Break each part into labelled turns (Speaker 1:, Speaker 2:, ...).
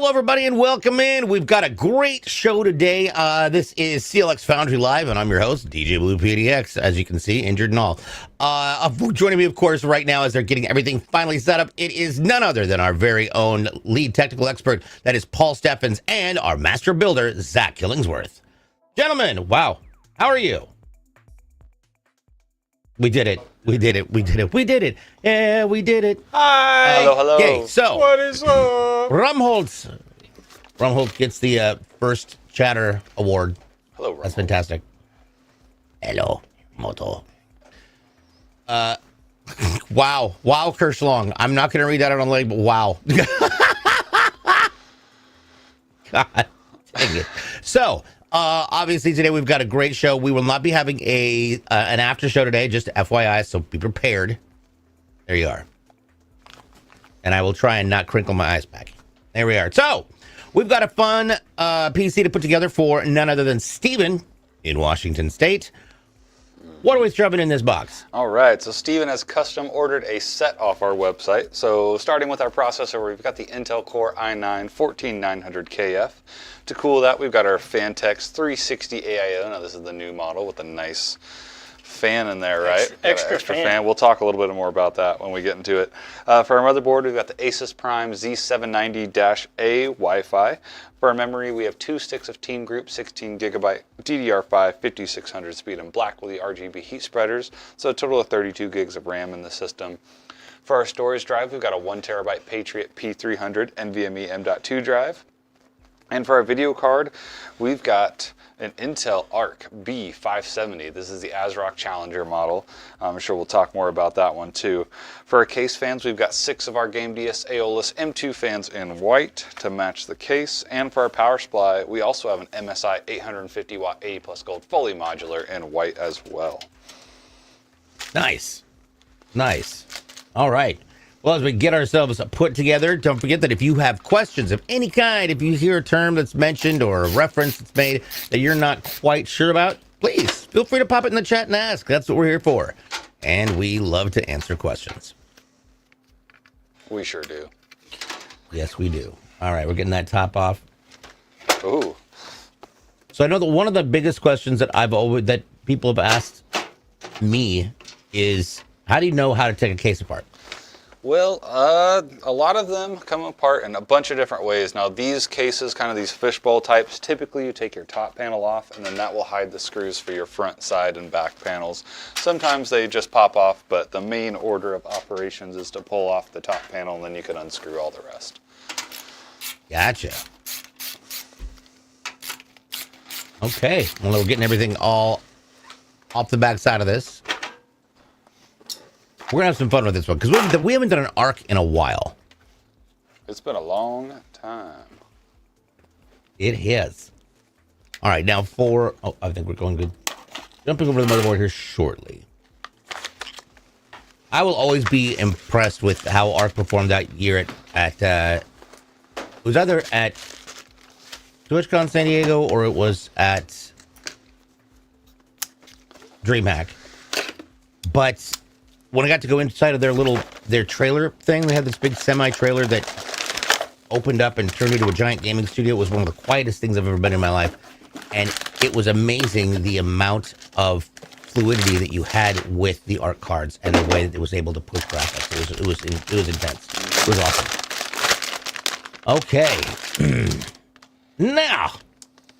Speaker 1: Hello, everybody, and welcome in. We've got a great show today. This is CLX Foundry Live, and I'm your host, DJ Blue PDX. As you can see, injured and all. Joining me, of course, right now as they're getting everything finally set up, it is none other than our very own lead technical expert, that is Paul Steffens, and our master builder, Zach Killingsworth. Gentlemen, wow, how are you? We did it. We did it. We did it. We did it. Yeah, we did it.
Speaker 2: Hi. Hello, hello.
Speaker 1: Okay, so
Speaker 2: what is up?
Speaker 1: Rumholtz gets the first chatter award.
Speaker 2: Hello, Rumholtz.
Speaker 1: That's fantastic. Hello, Moto. Wow, Kirschlong. I'm not going to read that on the label. Wow. God dang it. So, obviously today we've got a great show. We will not be having an after show today, just FYI, so be prepared. There you are. And I will try and not crinkle my eyes back. There we are. So, we've got a fun PC to put together for none other than Steven in Washington State. What are we shoving in this box?
Speaker 2: All right, so Steven has custom ordered a set off our website. So starting with our processor, we've got the Intel Core i9-14900KF. To cool that, we've got our Fantex 360 AIO. Now this is the new model with a nice fan in there, right?
Speaker 3: Extra fan.
Speaker 2: We'll talk a little bit more about that when we get into it. For our motherboard, we've got the Asus Prime Z790-A Wi-Fi. For our memory, we have 2 sticks of Team Group 16GB DDR5 5600 speed and black with the RGB heat spreaders, so a total of 32 gigs of RAM in the system. For our storage drive, we've got a 1TB Patriot P300 NVMe M.2 drive. And for our video card, we've got an Intel Arc B570. This is the ASRock Challenger model. I'm sure we'll talk more about that one too. For our case fans, we've got 6 of our GameDS Aeolus M2 fans in white to match the case. And for our power supply, we also have an MSI 850 watt 80 plus gold fully modular in white as well.
Speaker 1: Nice. Nice. All right. Well, as we get ourselves put together, don't forget that if you have questions of any kind, if you hear a term that's mentioned or a reference that's made that you're not quite sure about, please feel free to pop it in the chat and ask. That's what we're here for. And we love to answer questions.
Speaker 2: We sure do.
Speaker 1: Yes, we do. All right, we're getting that top off.
Speaker 2: Ooh.
Speaker 1: So I know that one of the biggest questions that people have asked me is, how do you know how to take a case apart?
Speaker 2: Well, a lot of them come apart in a bunch of different ways. Now these cases, kind of these fishbowl types, typically you take your top panel off and then that will hide the screws for your front, side, and back panels. Sometimes they just pop off, but the main order of operations is to pull off the top panel and then you can unscrew all the rest.
Speaker 1: Gotcha. Okay, well, we're getting everything all off the back side of this. We're going to have some fun with this one, because we haven't done an arc in a while.
Speaker 2: It's been a long time.
Speaker 1: It has. All right, now I think we're going good. Jumping over the motherboard here shortly. I will always be impressed with how ARC performed that year it was either at TwitchCon San Diego or it was at DreamHack. But when I got to go inside of their trailer thing, they had this big semi-trailer that opened up and turned into a giant gaming studio. It was one of the quietest things I've ever been in my life. And it was amazing the amount of fluidity that you had with the ARC cards and the way that it was able to push graphics. It was intense. It was awesome. Okay. Now,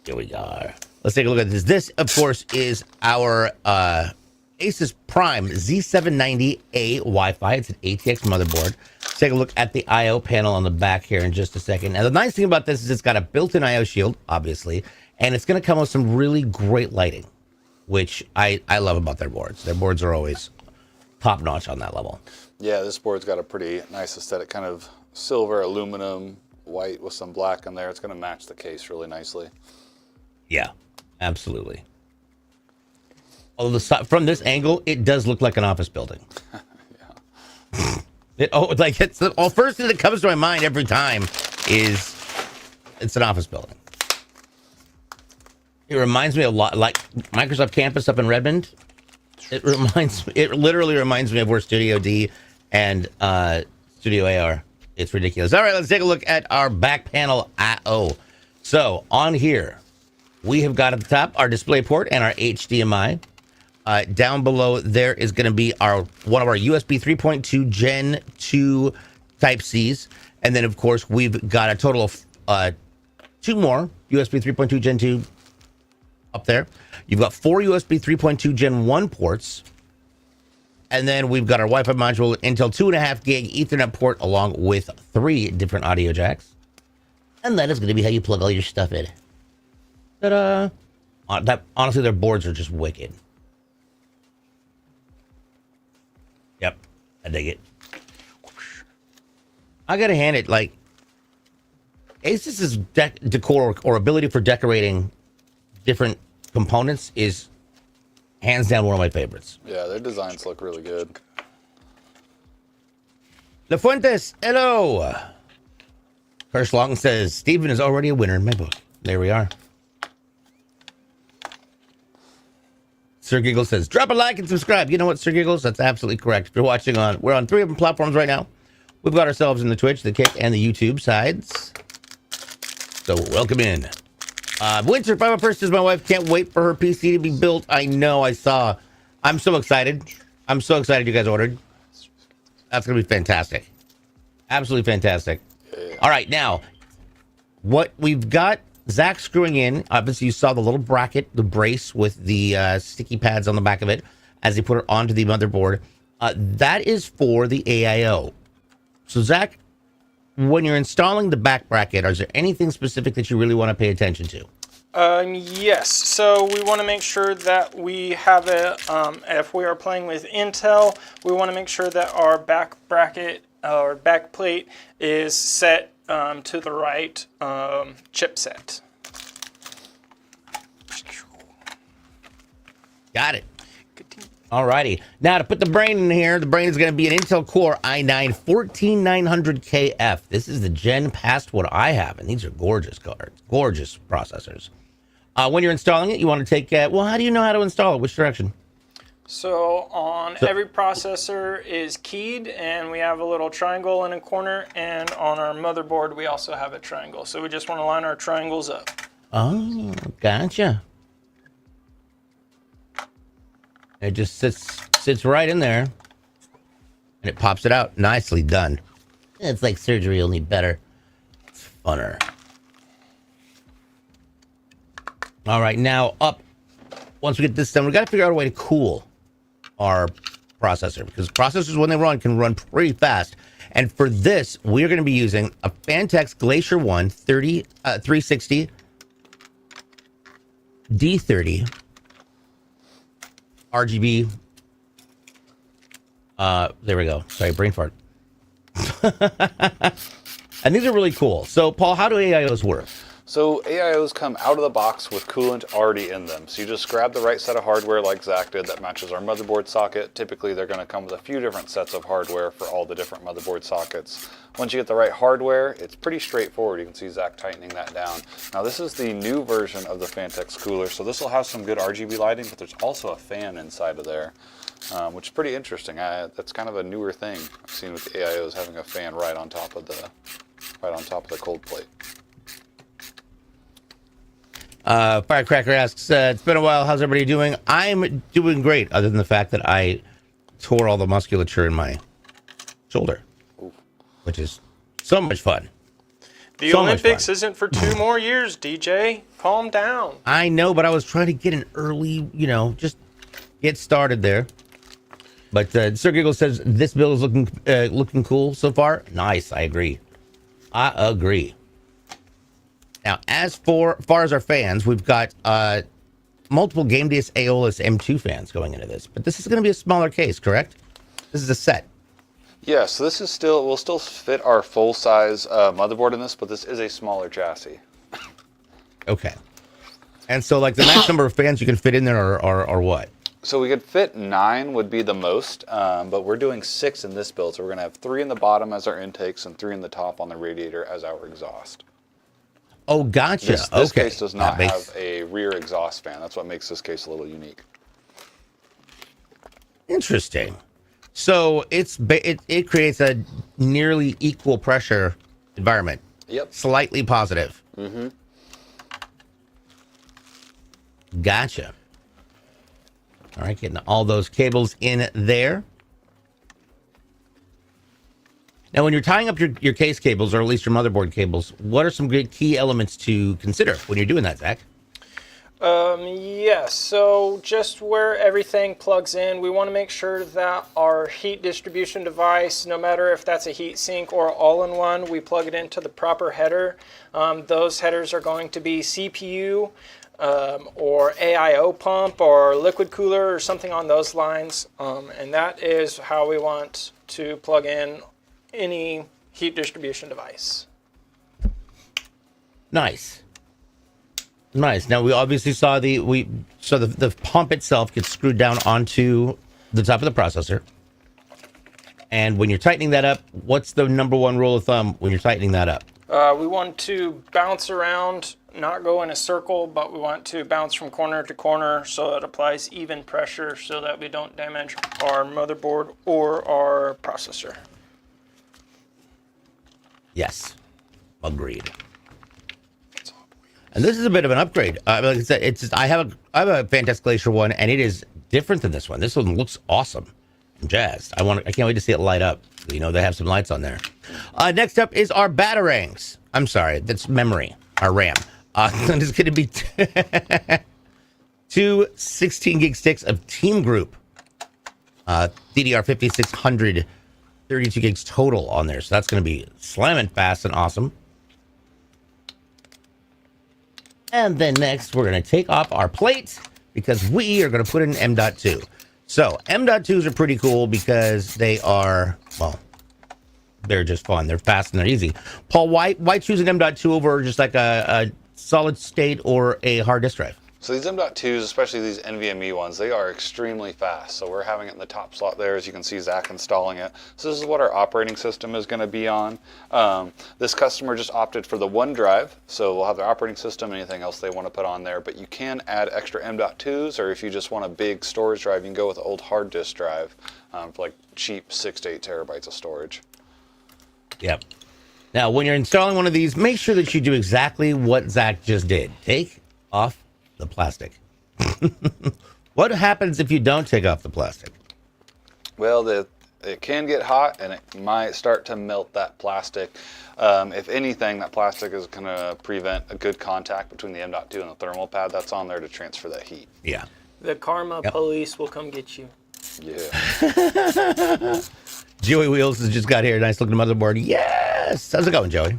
Speaker 1: here we go. Let's take a look at this. This, of course, is our Asus Prime Z790A Wi-Fi. It's an ATX motherboard. Let's take a look at the I/O panel on the back here in just a second. Now, the nice thing about this is it's got a built-in I/O shield, obviously, and it's going to come with some really great lighting, which I love about their boards. Their boards are always top-notch on that level.
Speaker 2: Yeah, this board's got a pretty nice aesthetic, kind of silver, aluminum, white with some black in there. It's going to match the case really nicely.
Speaker 1: Yeah, absolutely. Although from this angle, it does look like an office building. Yeah. First thing that comes to my mind every time is it's an office building. It reminds me a lot like Microsoft Campus up in Redmond. It literally reminds me of where Studio D and Studio A are. It's ridiculous. All right, let's take a look at our back panel I/O. So on here, we have got at the top our display port and our HDMI. Down below there is going to be one of our USB 3.2 Gen 2 Type Cs. And then, of course, we've got a total of 2 more USB 3.2 Gen 2 up there. You've got 4 USB 3.2 Gen 1 ports. And then we've got our Wi-Fi module, Intel 2.5 gig Ethernet port, along with 3 different audio jacks. And that is going to be how you plug all your stuff in. Ta-da! Honestly, their boards are just wicked. Yep, I dig it. I gotta hand it, like, Asus's decor or ability for decorating different components is hands down one of my favorites.
Speaker 2: Yeah, their designs look really good.
Speaker 1: La Fuentes, hello. Kirsch Long says, Steven is already a winner in my book. There we are. Sir Giggles says, drop a like and subscribe. You know what, Sir Giggles? That's absolutely correct. If you're watching we're on 3 different platforms right now. We've got ourselves in the Twitch, the Kick, and the YouTube sides. So welcome in. Winter 501st is my wife. Can't wait for her PC to be built. I know, I saw. I'm so excited. I'm so excited you guys ordered. That's going to be fantastic. Absolutely fantastic.
Speaker 2: Yeah.
Speaker 1: All right, now, what we've got, Zach screwing in. Obviously, you saw the little bracket, the brace with the sticky pads on the back of it as he put it onto the motherboard. That is for the AIO. So, Zach, when you're installing the back bracket, is there anything specific that you really want to pay attention to?
Speaker 3: Yes, so we want to make sure that we have it, if we are playing with Intel, we want to make sure that our back bracket or back plate is set to the right chipset.
Speaker 1: Got it. Alrighty. Now to put the brain in here, the brain is going to be an Intel Core i9 14900KF. This is the gen past what I have, and these are gorgeous cards, gorgeous processors. When you're installing it, you want to take, well, how do you know how to install it? Which direction?
Speaker 3: So every processor is keyed, and we have a little triangle in a corner, and on our motherboard we also have a triangle. So we just want to line our triangles up.
Speaker 1: Oh, gotcha. It just sits right in there, and it pops it out. Nicely done. It's like surgery, only better. It's funner. All right, now up. Once we get this done, we got to figure out a way to cool our processor, because processors, when they run, can run pretty fast. And for this, we're going to be using a Fantex Glacier 1 360 D30 RGB. There we go. Sorry, brain fart. And these are really cool. So, Paul, how do AIOs work?
Speaker 2: So AIOs come out of the box with coolant already in them. So you just grab the right set of hardware like Zach did that matches our motherboard socket. Typically they're going to come with a few different sets of hardware for all the different motherboard sockets. Once you get the right hardware, it's pretty straightforward. You can see Zach tightening that down. Now this is the new version of the Fantex cooler, so this will have some good RGB lighting, but there's also a fan inside of there, which is pretty interesting. That's kind of a newer thing I've seen with the AIOs, having a fan right on top of the cold plate.
Speaker 1: Firecracker asks, it's been a while. How's everybody doing? I'm doing great, other than the fact that I tore all the musculature in my shoulder, which is so much fun.
Speaker 3: The Olympics isn't for 2 more years, DJ. Calm down.
Speaker 1: I know, but I was trying to get an early, just get started there. But Sir Giggle says this build is looking cool so far. Nice, I agree. Now, as far as our fans, we've got multiple GameDS Aeolus M2 fans going into this, but this is going to be a smaller case, correct? This is a set.
Speaker 2: Yeah, so this is will still fit our full-size motherboard in this, but this is a smaller chassis.
Speaker 1: Okay. And so, like, the max number of fans you can fit in there are what?
Speaker 2: So we could fit 9 would be the most, but we're doing 6 in this build, so we're going to have 3 in the bottom as our intakes and 3 in the top on the radiator as our exhaust.
Speaker 1: Oh, gotcha.
Speaker 2: This case does not have a rear exhaust fan. That's what makes this case a little unique.
Speaker 1: Interesting. So it creates a nearly equal pressure environment.
Speaker 2: Yep.
Speaker 1: Slightly positive. Gotcha. All right, getting all those cables in there. Now, when you're tying up your case cables, or at least your motherboard cables, what are some good key elements to consider when you're doing that, Zach?
Speaker 3: Yes, so just where everything plugs in, we want to make sure that our heat distribution device, no matter if that's a heat sink or all-in-one, we plug it into the proper header. Those headers are going to be CPU, or AIO pump, or liquid cooler, or something on those lines. And that is how we want to plug in any heat distribution device.
Speaker 1: Nice. Nice. Now we obviously saw the pump itself gets screwed down onto the top of the processor. And when you're tightening that up, what's the number one rule of thumb when you're tightening that up?
Speaker 3: We want to bounce around, not go in a circle, but we want to bounce from corner to corner so it applies even pressure so that we don't damage our motherboard or our processor.
Speaker 1: Yes. Agreed. And this is a bit of an upgrade. Like I said, I have a Fantastic Glacier one, and it is different than this one. This one looks awesome. I'm jazzed. I can't wait to see it light up. You know, they have some lights on there. Next up is our batarangs. I'm sorry, that's memory, our RAM. It's going to be two 16 gig sticks of Team Group DDR 5600, 32 gigs total on there. So that's going to be slamming fast and awesome. And then next, we're going to take off our plate because we are going to put in M.2. So M.2s are pretty cool because they are, well, they're just fun. They're fast and they're easy. Paul, why choose an M.2 over just like a solid state or a hard disk drive?
Speaker 2: So these M.2s, especially these NVMe ones, they are extremely fast. So we're having it in the top slot there, as you can see Zach installing it. So this is what our operating system is going to be on. This customer just opted for the one drive, so we'll have their operating system, anything else they want to put on there. But you can add extra M.2s, or if you just want a big storage drive, you can go with an old hard disk drive for like cheap 6 to 8 terabytes of storage.
Speaker 1: Yep. Now, when you're installing one of these, make sure that you do exactly what Zach just did. Take off the plastic. What happens if you don't take off the plastic?
Speaker 2: Well, it can get hot and it might start to melt that plastic. If anything, that plastic is going to prevent a good contact between the M.2 and the thermal pad that's on there to transfer that heat.
Speaker 1: Yeah.
Speaker 3: The karma police will come get you.
Speaker 2: Yeah.
Speaker 1: Joey Wheels has just got here. Nice looking motherboard. Yes. How's it going, Joey?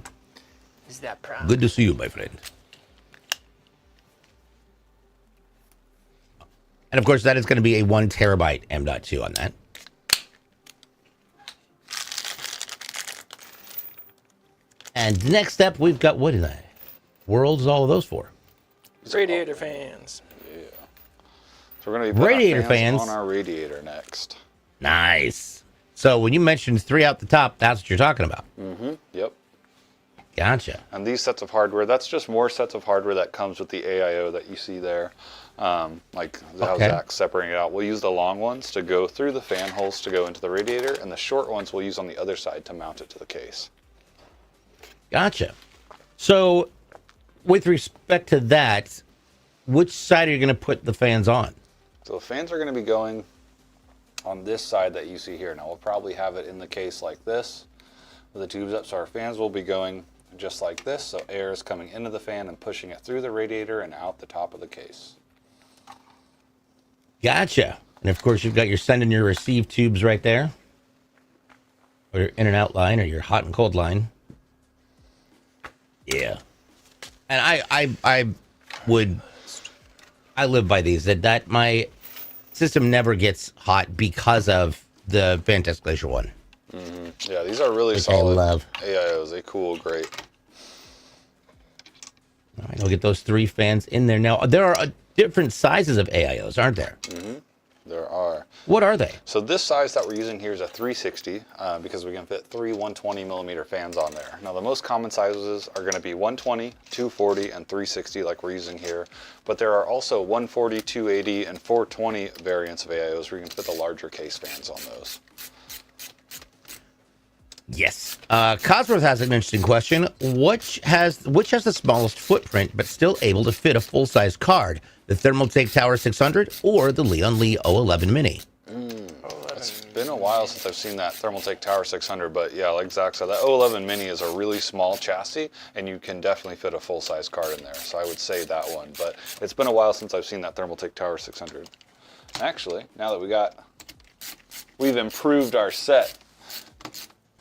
Speaker 3: Is that proud?
Speaker 1: Good to see you, my friend. And of course, that is going to be a 1 terabyte M.2 on that. And next up, we've got, what is that? Worlds, all of those for?
Speaker 3: Radiator fans.
Speaker 2: Yeah. So we're going to be putting
Speaker 1: Radiator
Speaker 2: our
Speaker 1: fans
Speaker 2: on our radiator next.
Speaker 1: Nice. So when you mentioned 3 out the top, that's what you're talking about.
Speaker 2: Mm-hmm. Yep.
Speaker 1: Gotcha.
Speaker 2: And these sets of hardware, that's just more sets of hardware that comes with the AIO that you see there. Like how Zach's separating it out. We'll use the long ones to go through the fan holes to go into the radiator, and the short ones we'll use on the other side to mount it to the case.
Speaker 1: Gotcha. So with respect to that, which side are you going to put the fans on?
Speaker 2: So the fans are going to be going on this side that you see here. Now we'll probably have it in the case like this with the tubes up. So our fans will be going just like this. So air is coming into the fan and pushing it through the radiator and out the top of the case.
Speaker 1: Gotcha. And of course, you've got your send and your receive tubes right there, or your in and out line, or your hot and cold line. Yeah. And I live by these. That my system never gets hot because of the Fantastic Glacier one.
Speaker 2: Mm-hmm. Yeah, these are really
Speaker 1: Which
Speaker 2: solid.
Speaker 1: I love.
Speaker 2: AIOs. They cool great.
Speaker 1: All right, we'll get those 3 fans in there now. There are different sizes of AIOs, aren't there?
Speaker 2: Mm-hmm. There are.
Speaker 1: What are they?
Speaker 2: So this size that we're using here is a 360 because we can fit 3 120 millimeter fans on there. Now the most common sizes are going to be 120, 240, and 360 like we're using here. But there are also 140, 280, and 420 variants of AIOs where you can fit the larger case fans on those.
Speaker 1: Yes. Cosworth has an interesting question. Which has the smallest footprint but still able to fit a full-size card? The Thermaltake Tower 600 or the Leon Lee 011 Mini?
Speaker 2: It's been a while since I've seen that Thermaltake Tower 600, but yeah, like Zach said, that 011 Mini is a really small chassis, and you can definitely fit a full-size card in there, so I would say that one. But it's been a while since I've seen that Thermaltake Tower 600. Actually, now that we've improved our set,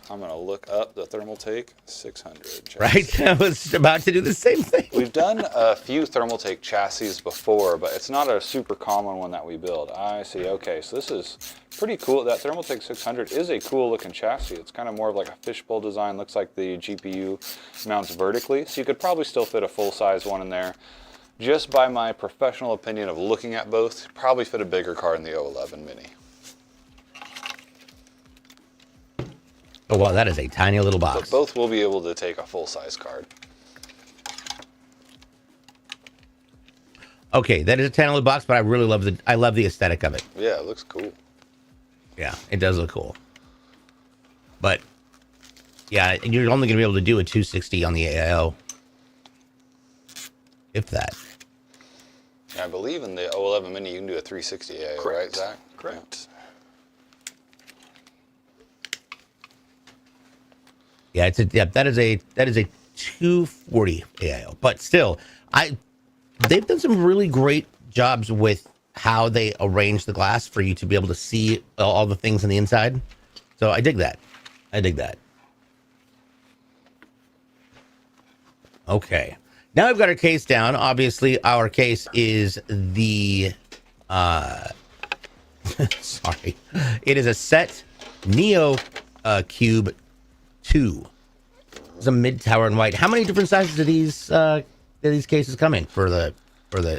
Speaker 2: I'm going to look up the Thermaltake 600 chassis.
Speaker 1: Right? I was about to do the same thing.
Speaker 2: We've done a few Thermaltake chassis before, but it's not a super common one that we build. I see. Okay, so this is pretty cool. That Thermaltake 600 is a cool looking chassis. It's kind of more of like a fishbowl design. Looks like the GPU mounts vertically, so you could probably still fit a full-size one in there. Just by my professional opinion of looking at both, probably fit a bigger car in the 011 Mini.
Speaker 1: Oh, wow, that is a tiny little box.
Speaker 2: But both will be able to take a full-size card.
Speaker 1: Okay, that is a tiny little box, but I really love the aesthetic of it.
Speaker 2: Yeah, it looks cool.
Speaker 1: Yeah, it does look cool. But yeah, you're only going to be able to do a 260 on the AIO. If that.
Speaker 2: Yeah, I believe in the 011 Mini you can do a 360 AIO,
Speaker 3: Correct.
Speaker 2: right, Zach?
Speaker 3: Correct.
Speaker 1: Yeah, that is a 240 AIO. But still, they've done some really great jobs with how they arrange the glass for you to be able to see all the things on the inside. So I dig that. Okay. Now we've got our case down. Obviously, our case is the sorry. It is a SET Neo Cube 2. It's a mid-tower in white. How many different sizes do these cases come in for the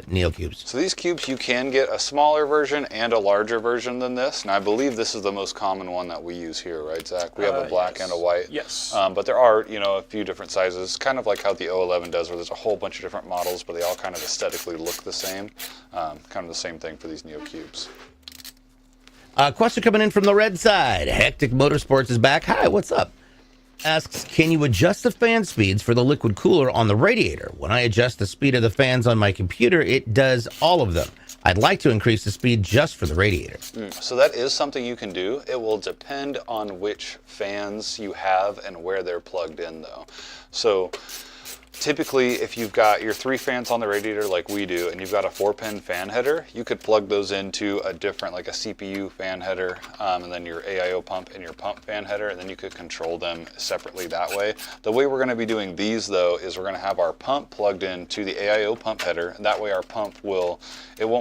Speaker 1: Neo Cubes?
Speaker 2: So these cubes, you can get a smaller version and a larger version than this. And I believe this is the most common one that we use here, right, Zach? We have a black and a white.
Speaker 3: Yes.
Speaker 2: But there are, a few different sizes, kind of like how the 011 does, where there's a whole bunch of different models, but they all kind of aesthetically look the same. Kind of the same thing for these Neo Cubes.
Speaker 1: Question coming in from the red side. Hectic Motorsports is back. Hi, what's up? Asks, can you adjust the fan speeds for the liquid cooler on the radiator? When I adjust the speed of the fans on my computer, it does all of them. I'd like to increase the speed just for the radiator.
Speaker 2: So that is something you can do. It will depend on which fans you have and where they're plugged in, though. So typically, if you've got your 3 fans on the radiator like we do, and you've got a 4-pin fan header, you could plug those into a different, like a CPU fan header, and then your AIO pump and your pump fan header, and then you could control them separately that way. The way we're going to be doing these, though, is we're going to have our pump plugged into the AIO pump header, and that way our pump won't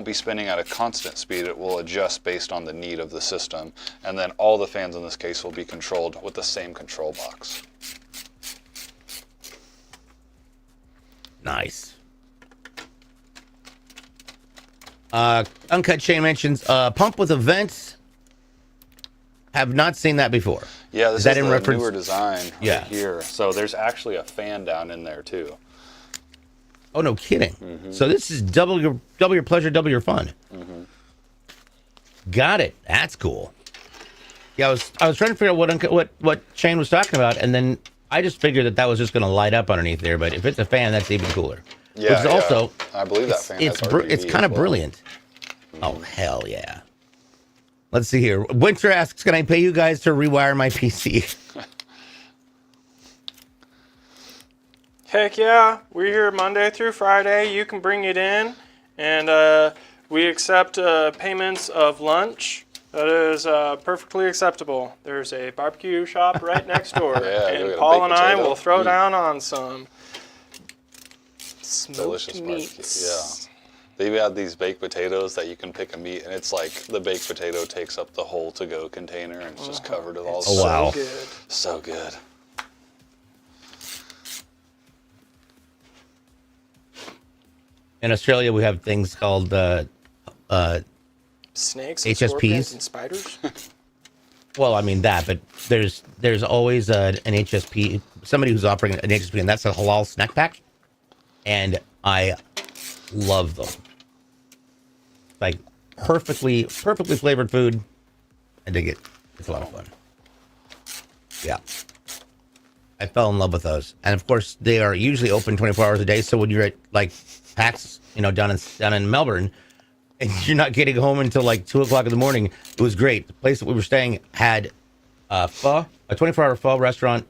Speaker 2: be spinning at a constant speed. It will adjust based on the need of the system, and then all the fans in this case will be controlled with the same control box.
Speaker 1: Nice. Uncut Shane mentions pump with a vent. Have not seen that before.
Speaker 2: Yeah, this is
Speaker 1: that in
Speaker 2: the
Speaker 1: reference?
Speaker 2: newer design
Speaker 1: Yeah.
Speaker 2: right here. So there's actually a fan down in there too.
Speaker 1: Oh, no kidding. So this is double your pleasure, double your fun. Got it. That's cool. Yeah, I was trying to figure out what Shane was talking about, and then I just figured that was just going to light up underneath there. But if it's a fan, that's even cooler.
Speaker 2: Yeah,
Speaker 1: Which is also,
Speaker 2: I believe that fan has
Speaker 1: it's
Speaker 2: RGB
Speaker 1: kind
Speaker 2: as
Speaker 1: of
Speaker 2: well.
Speaker 1: brilliant. Oh hell yeah! Let's see here. Winter asks, "Can I pay you guys to rewire my PC?"
Speaker 3: Heck yeah, we're here Monday through Friday. You can bring it in, and we accept payments of lunch. That is perfectly acceptable. There's a barbecue shop right next door,
Speaker 2: Yeah, we
Speaker 3: and
Speaker 2: got
Speaker 3: Paul
Speaker 2: baked
Speaker 3: and I
Speaker 2: potato.
Speaker 3: will throw down on some smoked
Speaker 2: Delicious barbecue.
Speaker 3: meats.
Speaker 2: Yeah. They've had these baked potatoes that you can pick a meat, and it's like the baked potato takes up the whole to-go container, and it's just covered with all
Speaker 1: Oh, wow.
Speaker 3: So good.
Speaker 2: So good.
Speaker 1: In Australia, we have things called
Speaker 3: Snakes and
Speaker 1: HSPs.
Speaker 3: scorpions and spiders.
Speaker 1: Well, I mean that, but there's always an HSP, somebody who's offering an HSP, and that's a halal snack pack, and I love them. Like perfectly flavored food. I dig it. It's a lot of fun. Yeah. I fell in love with those. And of course, they are usually open 24 hours a day. So when you're at like PAX, down in Melbourne, and you're not getting home until like 2:00 in the morning, it was great. The place that we were staying had pho, a 24-hour pho restaurant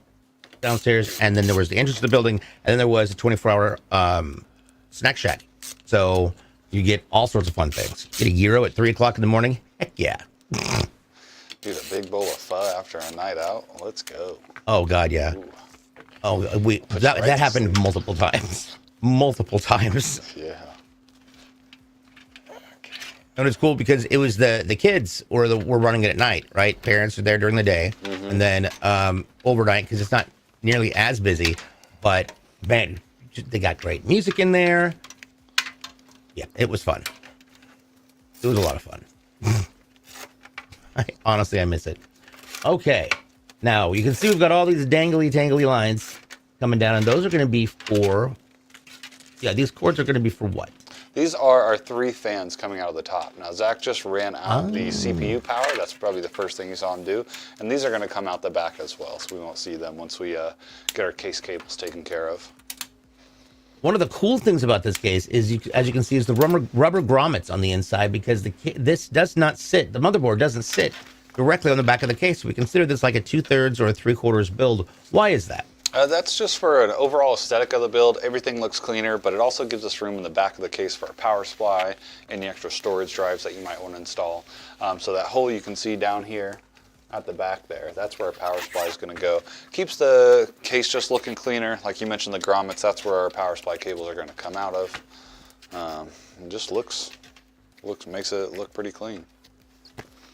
Speaker 1: downstairs, and then there was the entrance to the building, and then there was a 24-hour snack shack. So you get all sorts of fun things. Get a gyro at 3:00 in the morning. Heck yeah.
Speaker 2: Dude, a big bowl of pho after a night out. Let's go.
Speaker 1: Oh God, yeah.
Speaker 2: Ooh.
Speaker 1: Oh, that happened multiple times. Multiple times.
Speaker 2: Yeah.
Speaker 1: And it's cool because it was the kids were running it at night, right? Parents are there during the day, and then overnight because it's not nearly as busy. But man, they got great music in there. Yeah, it was fun. It was a lot of fun. Honestly, I miss it. Okay, now you can see we've got all these dangly lines coming down, and those are going to be for. Yeah, these cords are going to be for what?
Speaker 2: These are our 3 fans coming out of the top. Now, Zach just ran out the CPU power. That's probably the first thing you saw him do. And these are going to come out the back as well, so we won't see them once we get our case cables taken care of.
Speaker 1: One of the cool things about this case is, as you can see, is the rubber grommets on the inside, because this does not sit, the motherboard doesn't sit directly on the back of the case. We consider this like a 2/3 or a 3/4 build. Why is that?
Speaker 2: That's just for an overall aesthetic of the build. Everything looks cleaner, but it also gives us room in the back of the case for a power supply, any extra storage drives that you might want to install. So that hole you can see down here at the back there, that's where our power supply is going to go. Keeps the case just looking cleaner. Like you mentioned, the grommets, that's where our power supply cables are going to come out of. It just makes it look pretty clean.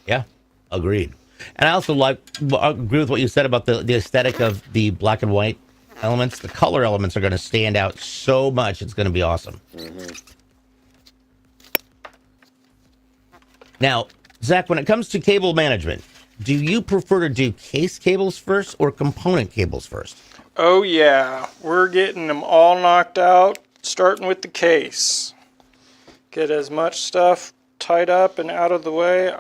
Speaker 1: Yeah, agreed. And I also agree with what you said about the aesthetic of the black and white elements. The color elements are going to stand out so much. It's going to be awesome. Now, Zach, when it comes to cable management, do you prefer to do case cables first or component cables first?
Speaker 3: Oh yeah, we're getting them all knocked out, starting with the case. Get as much stuff tied up and out of the way.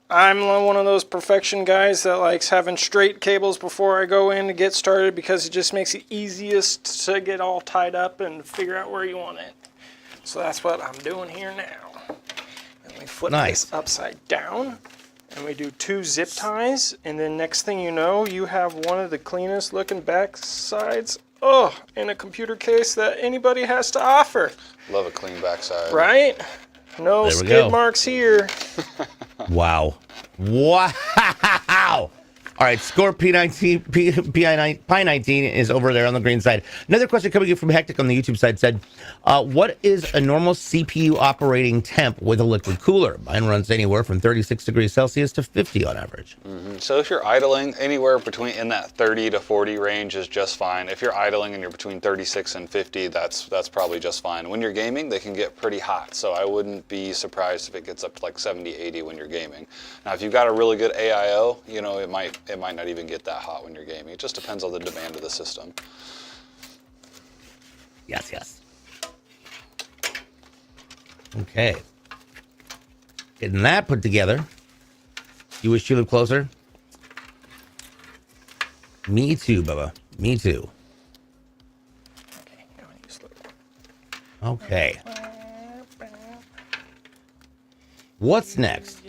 Speaker 3: I'm one of those perfection guys that likes having straight cables before I go in to get started, because it just makes it easiest to get all tied up and figure out where you want it. So that's what I'm doing here now. And we flip this upside down, and we do 2 zip ties, and then next thing you know, you have one of the cleanest looking back sides in a computer case that anybody has to offer.
Speaker 2: Love a clean backside.
Speaker 3: Right? No skid marks here.
Speaker 1: Wow. All right, score Pi19 is over there on the green side. Another question coming in from Hectic on the YouTube side said, what is a normal CPU operating temp with a liquid cooler? Mine runs anywhere from 36 degrees Celsius to 50 on average.
Speaker 2: So if you're idling, anywhere between in that 30 to 40 range is just fine. If you're idling and you're between 36 and 50, that's probably just fine. When you're gaming, they can get pretty hot, so I wouldn't be surprised if it gets up to like 70, 80 when you're gaming. Now, if you've got a really good AIO, it might not even get that hot when you're gaming. It just depends on the demand of the system.
Speaker 1: Yes. Okay. Getting that put together. You wish you lived closer? Me too, Bubba. Me too. Okay. What's next?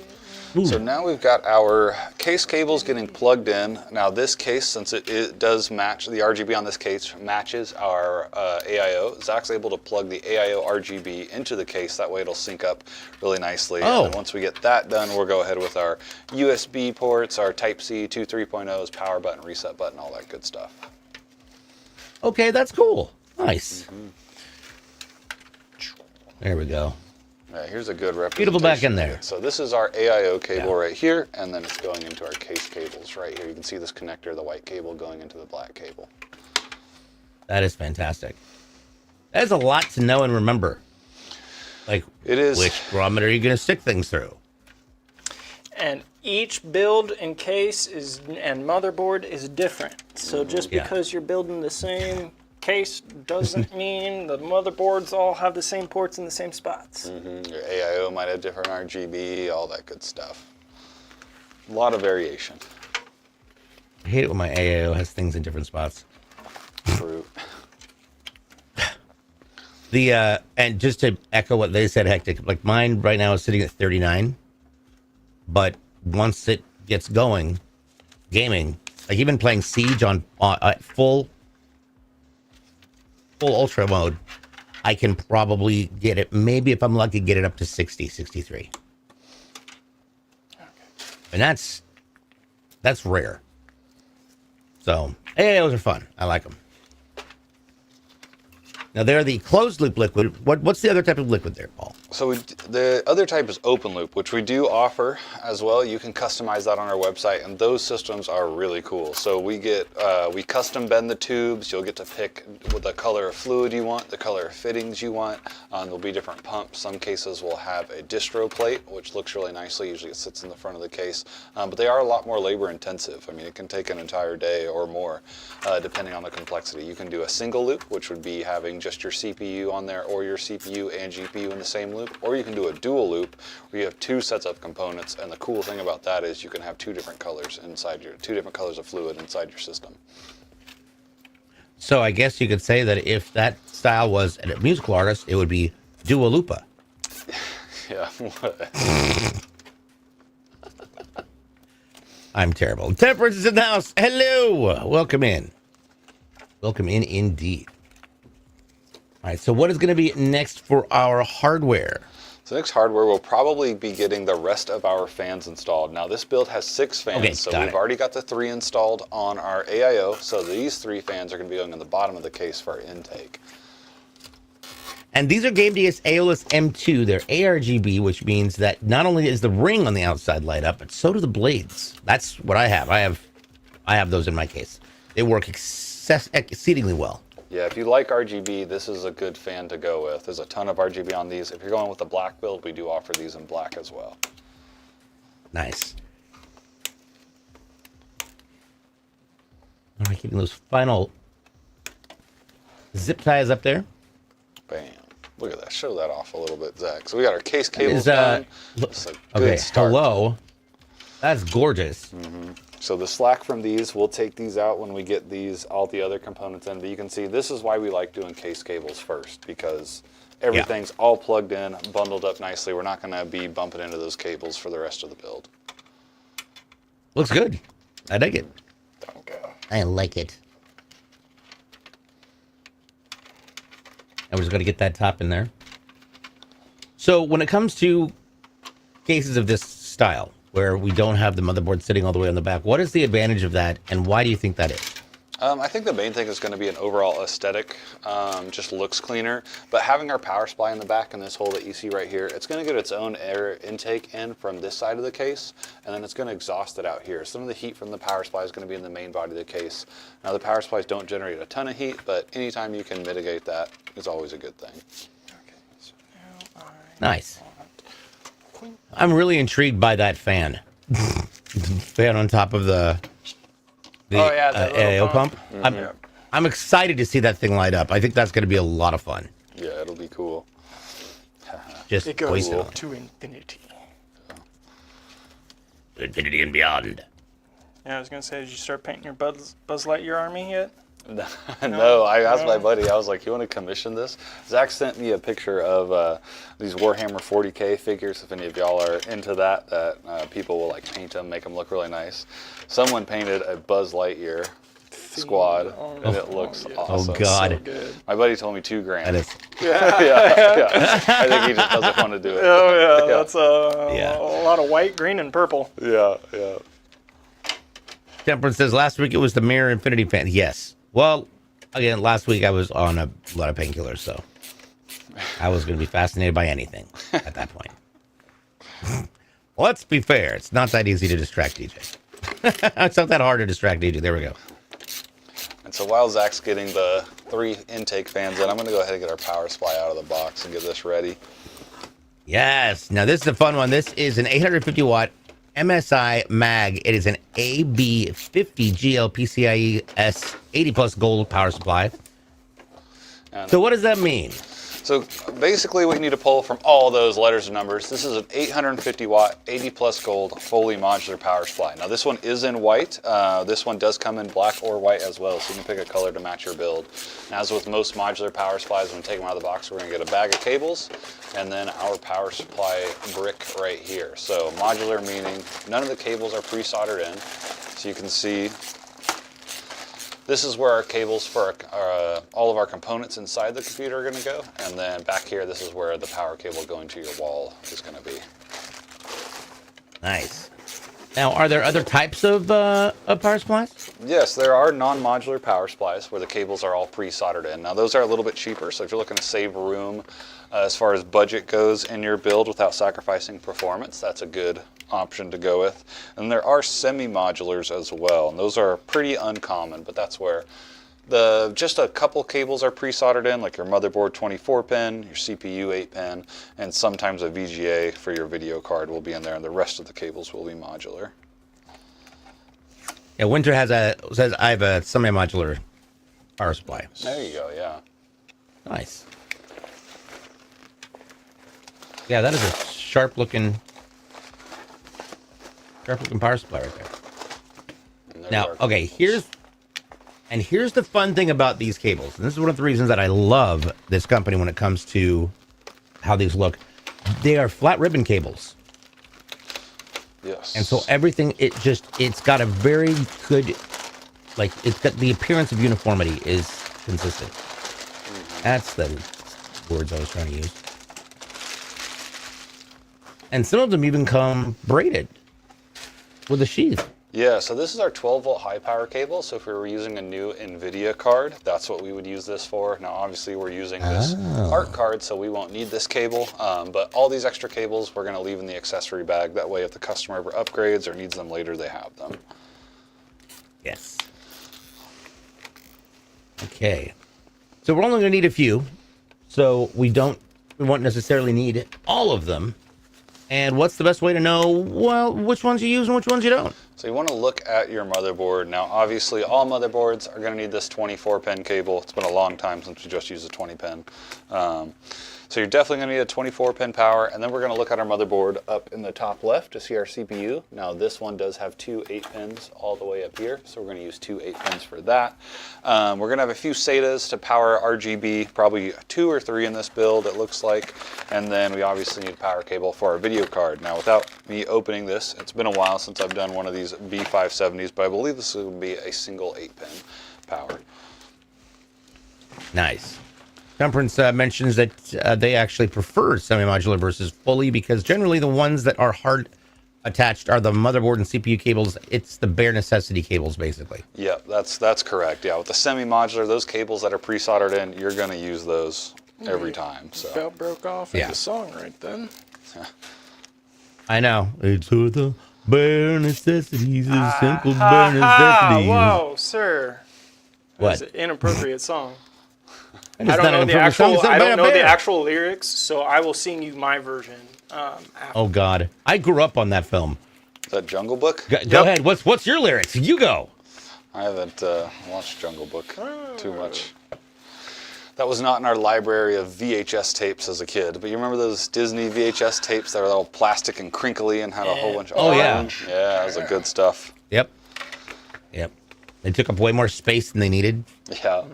Speaker 2: So now we've got our case cables getting plugged in. Now this case, since it does match, the RGB on this case matches our AIO, Zach's able to plug the AIO RGB into the case. That way it'll sync up really nicely. And then once we get that done, we'll go ahead with our USB ports, our Type-C 2 3.0s, power button, reset button, all that good stuff.
Speaker 1: Okay, that's cool. Nice. There we go.
Speaker 2: Here's a good representation.
Speaker 1: Beautiful back in there.
Speaker 2: So this is our AIO cable right here, and then it's going into our case cables right here. You can see this connector, the white cable, going into the black cable.
Speaker 1: That is fantastic. That is a lot to know and remember. Like,
Speaker 2: It is.
Speaker 1: which barometer are you going to stick things through?
Speaker 3: And each build and case and motherboard is different. So just
Speaker 1: Yeah.
Speaker 3: because you're building the same case doesn't mean the motherboards all have the same ports in the same spots.
Speaker 2: Your AIO might have different RGB, all that good stuff. A lot of variation.
Speaker 1: I hate it when my AAO has things in different spots.
Speaker 2: True.
Speaker 1: And just to echo what they said, Hectic, like mine right now is sitting at 39, but once it gets going, gaming, like even playing Siege on full ultra mode, I can probably get it, maybe if I'm lucky, get it up to 60, 63. And that's rare. So AAOs are fun. I like them. Now they're the closed loop liquid. What's the other type of liquid there, Paul?
Speaker 2: So the other type is open loop, which we do offer as well. You can customize that on our website, and those systems are really cool. So we custom bend the tubes. You'll get to pick the color of fluid you want, the color of fittings you want. There'll be different pumps. Some cases will have a distro plate, which looks really nicely. Usually it sits in the front of the case, but they are a lot more labor intensive. I mean, it can take an entire day or more, depending on the complexity. You can do a single loop, which would be having just your CPU on there, or your CPU and GPU in the same loop, or you can do a dual loop where you have two sets of components. And the cool thing about that is you can have two different colors of fluid inside your system.
Speaker 1: So I guess you could say that if that style was a musical artist, it would be Dua Lipa.
Speaker 2: Yeah.
Speaker 1: I'm terrible. Temperance is in the house. Hello. Welcome in. Welcome in indeed. All right, so what is going to be next for our hardware?
Speaker 2: So next hardware, we'll probably be getting the rest of our fans installed. Now this build has 6 fans,
Speaker 1: Okay,
Speaker 2: so
Speaker 1: got
Speaker 2: we've
Speaker 1: it.
Speaker 2: already got the 3 installed on our AIO. So these 3 fans are going to be going in the bottom of the case for our intake.
Speaker 1: And these are GameDS AOLS M2. They're ARGB, which means that not only is the ring on the outside light up, but so do the blades. That's what I have. I have those in my case. They work exceedingly well.
Speaker 2: Yeah, if you like RGB, this is a good fan to go with. There's a ton of RGB on these. If you're going with the black build, we do offer these in black as well.
Speaker 1: Nice. All right, keeping those final zip ties up there.
Speaker 2: Bam. Look at that. Show that off a little bit, Zach. So we got our case cables
Speaker 1: Is,
Speaker 2: done. It's a good
Speaker 1: okay,
Speaker 2: start.
Speaker 1: hello. That's gorgeous.
Speaker 2: So the slack from these, we'll take these out when we get all the other components in. But you can see this is why we like doing case cables first, because everything's all plugged in, bundled up nicely. We're not going to be bumping into those cables for the rest of the build.
Speaker 1: Looks good. I dig it.
Speaker 2: Okay.
Speaker 1: I like it. And we're just going to get that top in there. So when it comes to cases of this style, where we don't have the motherboard sitting all the way on the back, what is the advantage of that, and why do you think that is?
Speaker 2: I think the main thing is going to be an overall aesthetic, just looks cleaner. But having our power supply in the back and this hole that you see right here, it's going to get its own air intake in from this side of the case, and then it's going to exhaust it out here. Some of the heat from the power supply is going to be in the main body of the case. Now the power supplies don't generate a ton of heat, but anytime you can mitigate that is always a good thing.
Speaker 3: Okay, so now
Speaker 1: Nice. I'm really intrigued by that fan. Fan on top of the
Speaker 3: that little
Speaker 1: AAO pump. I'm excited to see that thing light up. I think that's going to be a lot of fun.
Speaker 2: Yeah, it'll be cool.
Speaker 1: Just
Speaker 3: it goes
Speaker 1: waste it on.
Speaker 3: to infinity.
Speaker 1: Infinity and beyond.
Speaker 3: Yeah, I was gonna say, did you start painting your Buzz Lightyear army yet?
Speaker 2: No, I asked my buddy, I was like, you want to commission this? Zach sent me a picture of these Warhammer 40K figures, if any of y'all are into that people will like paint them, make them look really nice. Someone painted a Buzz Lightyear squad, and it looks awesome.
Speaker 1: Oh, God.
Speaker 3: So good.
Speaker 2: My buddy told me $2,000.
Speaker 1: That is.
Speaker 2: yeah. I think he just doesn't want to do it.
Speaker 3: Oh yeah,
Speaker 2: Yeah.
Speaker 3: that's a lot of white, green, and purple.
Speaker 2: Yeah.
Speaker 1: Temperance says last week it was the Mirror Infinity fan. Yes. Well, again, last week I was on a lot of painkillers, so I was going to be fascinated by anything at that point. Let's be fair. It's not that easy to distract DJ. It's not that hard to distract DJ. There we go.
Speaker 2: And so while Zach's getting the 3 intake fans in, I'm going to go ahead and get our power supply out of the box and get this ready.
Speaker 1: Yes. Now this is a fun one. This is an 850 watt MSI mag. It is an AB50 GL PCIe 80 plus gold power supply.
Speaker 2: And
Speaker 1: So what does that mean?
Speaker 2: so basically what you need to pull from all those letters and numbers, this is an 850 watt, 80 plus gold, fully modular power supply. Now this one is in white. This one does come in black or white as well, so you can pick a color to match your build. And as with most modular power supplies, when we take them out of the box, we're gonna get a bag of cables and then our power supply brick right here. So modular meaning none of the cables are pre-soldered in. So you can see this is where our cables for all of our components inside the computer are going to go. And then back here, this is where the power cable going to your wall is going to be.
Speaker 1: Nice. Now, are there other types of power supplies?
Speaker 2: Yes, there are non-modular power supplies where the cables are all pre-soldered in. Now, those are a little bit cheaper. So if you're looking to save room as far as budget goes in your build without sacrificing performance, that's a good option to go with. And there are semi-modulars as well, and those are pretty uncommon, but that's where just a couple cables are pre-soldered in, like your motherboard 24-pin, your CPU 8-pin, and sometimes a VGA for your video card will be in there, and the rest of the cables will be modular.
Speaker 1: Yeah, Winter says I have a semi-modular power supply.
Speaker 2: There you go, yeah.
Speaker 1: Nice. Yeah, that is a sharp-looking power supply right there. Now, okay, here's the fun thing about these cables. And this is one of the reasons that I love this company when it comes to how these look. They are flat ribbon cables.
Speaker 2: Yes.
Speaker 1: And so everything, it's got a very good, like, it's got the appearance of uniformity is consistent. That's the words I was trying to use. And some of them even come braided with a sheath.
Speaker 2: Yeah, so this is our 12 volt high power cable. So if we were using a new NVIDIA card, that's what we would use this for. Now, obviously we're using this ARC card, so we won't need this cable. But all these extra cables, we're gonna leave in the accessory bag. That way, if the customer ever upgrades or needs them later, they have them.
Speaker 1: Yes. Okay. So we're only gonna need a few. So we won't necessarily need all of them. And what's the best way to know, well, which ones you use and which ones you don't?
Speaker 2: So you want to look at your motherboard. Now, obviously, all motherboards are going to need this 24-pin cable. It's been a long time since we just used a 20-pin. So you're definitely going to need a 24-pin power, and then we're going to look at our motherboard up in the top left to see our CPU. Now, this one does have two 8-pins all the way up here, so we're going to use two 8-pins for that. We're going to have a few SATAs to power RGB, probably 2 or 3 in this build, it looks like. And then we obviously need a power cable for our video card. Now, without me opening this, it's been a while since I've done one of these V570s, but I believe this will be a single 8-pin power.
Speaker 1: Nice. Temperance mentions that they actually prefer semi-modular versus fully because generally the ones that are hard attached are the motherboard and CPU cables. It's the bare necessity cables, basically.
Speaker 2: Yeah, that's correct. Yeah, with the semi-modular, those cables that are pre-soldered in, you're going to use those every time. So
Speaker 3: About broke off in the song right then.
Speaker 1: I know. It's for the bare necessities, the simple bare necessities.
Speaker 3: Whoa, sir.
Speaker 1: What?
Speaker 3: It's an inappropriate song.
Speaker 1: I
Speaker 3: I don't know the actual. I don't know the actual lyrics, so I will sing you my version. After.
Speaker 1: Oh God, I grew up on that film.
Speaker 2: is that Jungle Book?
Speaker 1: Go ahead. What's your lyrics? You go.
Speaker 2: I haven't watched Jungle Book too much. That was not in our library of VHS tapes as a kid. But you remember those Disney VHS tapes that were all plastic and crinkly and had a whole bunch of
Speaker 1: yeah.
Speaker 2: Yeah, that was the good stuff.
Speaker 1: Yep. They took up way more space than they needed.
Speaker 2: Yeah.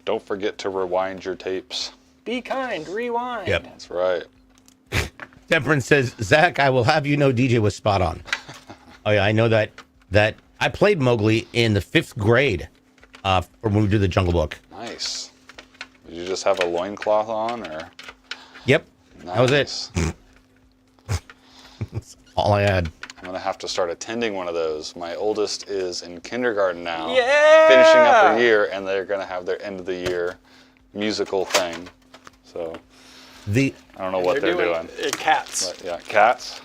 Speaker 2: Don't forget to rewind your tapes.
Speaker 3: Be kind, rewind.
Speaker 1: Yep.
Speaker 2: That's right.
Speaker 1: Temperance says, Zach, I will have you know DJ was spot on. Oh yeah, I know that I played Mowgli in the 5th grade when we did the Jungle Book.
Speaker 2: Nice. Did you just have a loincloth on or?
Speaker 1: Yep.
Speaker 2: Nice.
Speaker 1: That was it. That's all I had.
Speaker 2: I'm going to have to start attending one of those. My oldest is in kindergarten now.
Speaker 3: Yeah!
Speaker 2: Finishing up her year, and they're going to have their end of the year musical thing. So I don't know what they're doing.
Speaker 3: Cats.
Speaker 2: But, yeah, Cats.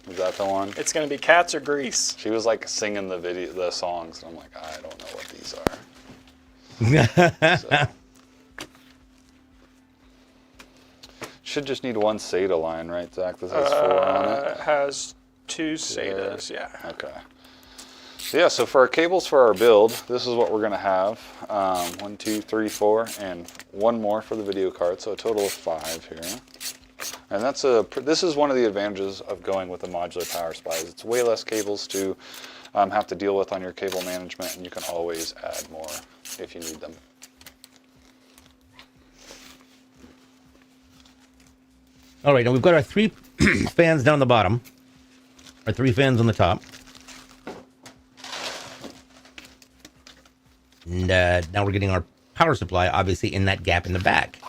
Speaker 2: Is that the one?
Speaker 3: It's going to be Cats or Grease.
Speaker 2: She was like singing the songs, and I'm like, I don't know what these are. So. should just need one SATA line, right, Zach? This has 4 on it.
Speaker 3: It has 2 SATAs, yeah.
Speaker 2: Okay. So yeah, so for our cables for our build, this is what we're gonna have. 1, 2, 3, 4, and 1 more for the video card, so a total of 5 here. And this is one of the advantages of going with the modular power supplies. It's way less cables to have to deal with on your cable management, and you can always add more if you need them.
Speaker 1: All right, now we've got our 3 fans down the bottom, our 3 fans on the top. And now we're getting our power supply, obviously, in that gap in the back.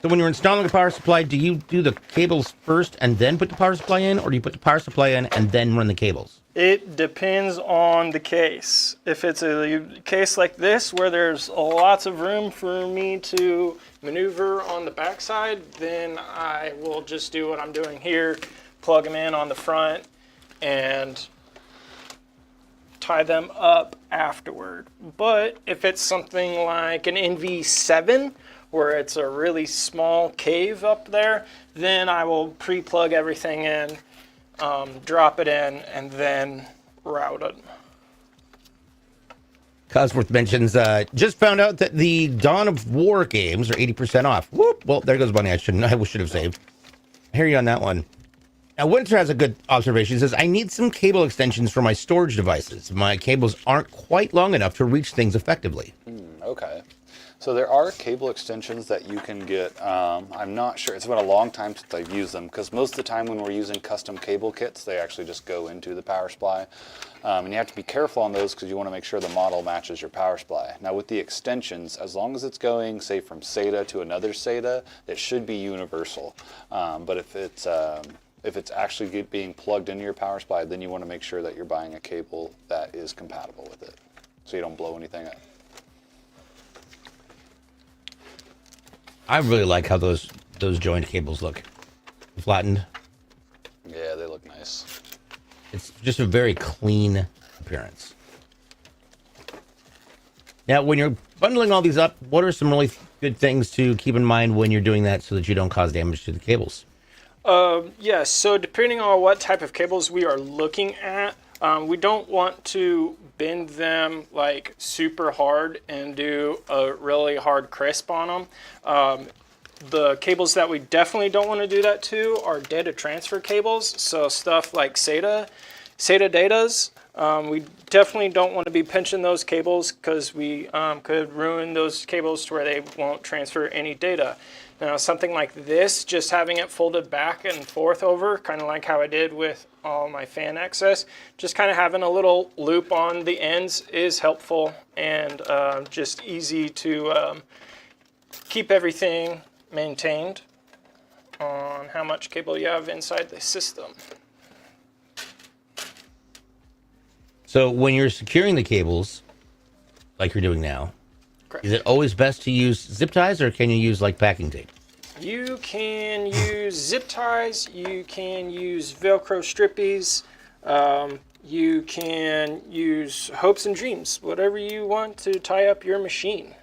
Speaker 1: So when you're installing a power supply, do you do the cables first and then put the power supply in, or do you put the power supply in and then run the cables?
Speaker 3: It depends on the case. If it's a case like this where there's lots of room for me to maneuver on the backside, then I will just do what I'm doing here, plug them in on the front and tie them up afterward. But if it's something like an NV7 where it's a really small cave up there, then I will pre-plug everything in, drop it in, and then route it.
Speaker 1: Cosworth mentions, just found out that the Dawn of War games are 80% off. Whoop! Well, there goes money I should have saved. I hear you on that one. Now, Winter has a good observation. He says, I need some cable extensions for my storage devices. My cables aren't quite long enough to reach things effectively.
Speaker 2: Okay. So there are cable extensions that you can get. I'm not sure. It's been a long time since I've used them, because most of the time when we're using custom cable kits, they actually just go into the power supply. And you have to be careful on those because you want to make sure the model matches your power supply. Now with the extensions, as long as it's going, say, from SATA to another SATA, it should be universal. But if it's actually being plugged into your power supply, then you want to make sure that you're buying a cable that is compatible with it, so you don't blow anything up.
Speaker 1: I really like how those joined cables look. Flattened.
Speaker 2: Yeah, they look nice.
Speaker 1: It's just a very clean appearance. Now, when you're bundling all these up, what are some really good things to keep in mind when you're doing that so that you don't cause damage to the cables?
Speaker 3: Yes, so depending on what type of cables we are looking at, we don't want to bend them like super hard and do a really hard crisp on them. The cables that we definitely don't want to do that to are data transfer cables. So stuff like SATA datas. We definitely don't want to be pinching those cables because we could ruin those cables to where they won't transfer any data. Now, something like this, just having it folded back and forth over, kind of like how I did with all my fan access, just kind of having a little loop on the ends is helpful and just easy to keep everything maintained on how much cable you have inside the system.
Speaker 1: So when you're securing the cables, like you're doing now,
Speaker 3: Correct.
Speaker 1: Is it always best to use zip ties, or can you use like packing tape?
Speaker 3: You can use zip ties, you can use Velcro strippies, you can use hopes and dreams, whatever you want to tie up your machine.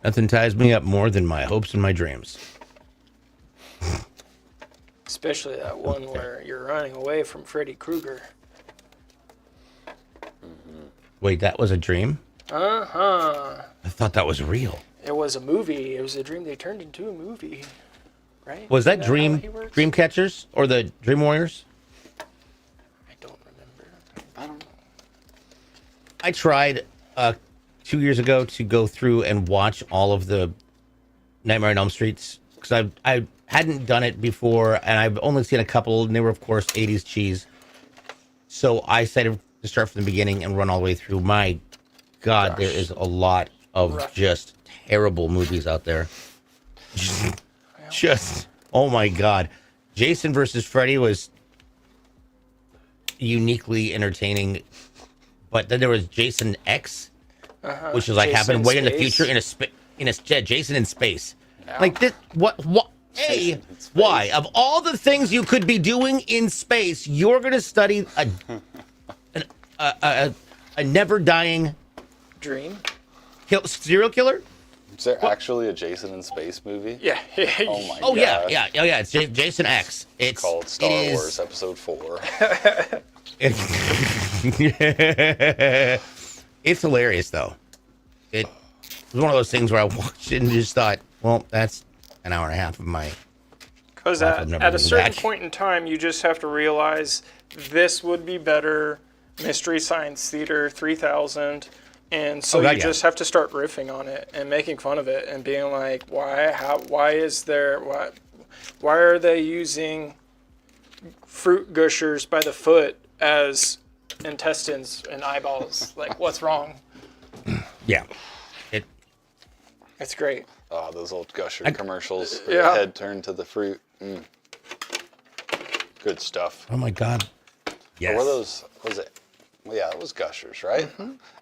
Speaker 1: Nothing ties me up more than my hopes and my dreams.
Speaker 3: Especially that one where you're running away from Freddy Krueger.
Speaker 1: Wait, that was a dream?
Speaker 3: Uh-huh.
Speaker 1: I thought that was real.
Speaker 3: It was a movie. It was a dream they turned into a movie. Right?
Speaker 1: Was that
Speaker 3: Isn't how
Speaker 1: Dream
Speaker 3: he works?
Speaker 1: Dream Catchers or the Dream Warriors?
Speaker 3: I don't remember.
Speaker 2: I don't know.
Speaker 1: I tried 2 years ago to go through and watch all of the Nightmare on Elm Streets because I hadn't done it before, and I've only seen a couple, and they were, of course, 80s cheese. So I decided to start from the beginning and run all the way through. My God,
Speaker 3: Gosh.
Speaker 1: there is a lot of just terrible movies out there. Just, oh my God. Jason versus Freddy was uniquely entertaining, but then there was Jason X, which is like
Speaker 3: Jason
Speaker 1: happened way in the
Speaker 3: Space.
Speaker 1: future in a Jason in space.
Speaker 2: Yeah.
Speaker 1: Like this, what? Hey,
Speaker 2: Jason in space.
Speaker 1: why? Of all the things you could be doing in space, you're going to study a never dying
Speaker 3: Dream?
Speaker 1: serial killer?
Speaker 2: Is there actually a Jason in Space movie?
Speaker 3: Yeah.
Speaker 2: Oh my
Speaker 1: Oh
Speaker 2: gosh.
Speaker 1: yeah. It's Jason X. It's
Speaker 2: Called Star
Speaker 1: it is-
Speaker 2: Wars Episode 4.
Speaker 1: It's hilarious though. It was one of those things where I watched it and just thought, well, that's an hour and a half of my.
Speaker 3: Because
Speaker 1: Life I've never
Speaker 3: at a
Speaker 1: given
Speaker 3: certain
Speaker 1: back.
Speaker 3: point in time, you just have to realize this would be better. Mystery Science Theater 3000. And so
Speaker 1: God,
Speaker 3: you just have to start riffing on it and making fun of it and being like, why are they using fruit gushers by the foot as intestines and eyeballs? Like, what's wrong?
Speaker 1: Yeah.
Speaker 3: It's great.
Speaker 2: Oh, those old Gusher commercials.
Speaker 3: Yeah.
Speaker 2: Yeah. Head turned to the fruit. Good stuff.
Speaker 1: Oh my God. Yes.
Speaker 2: Or were those, was it? Well, yeah, it was Gushers, right?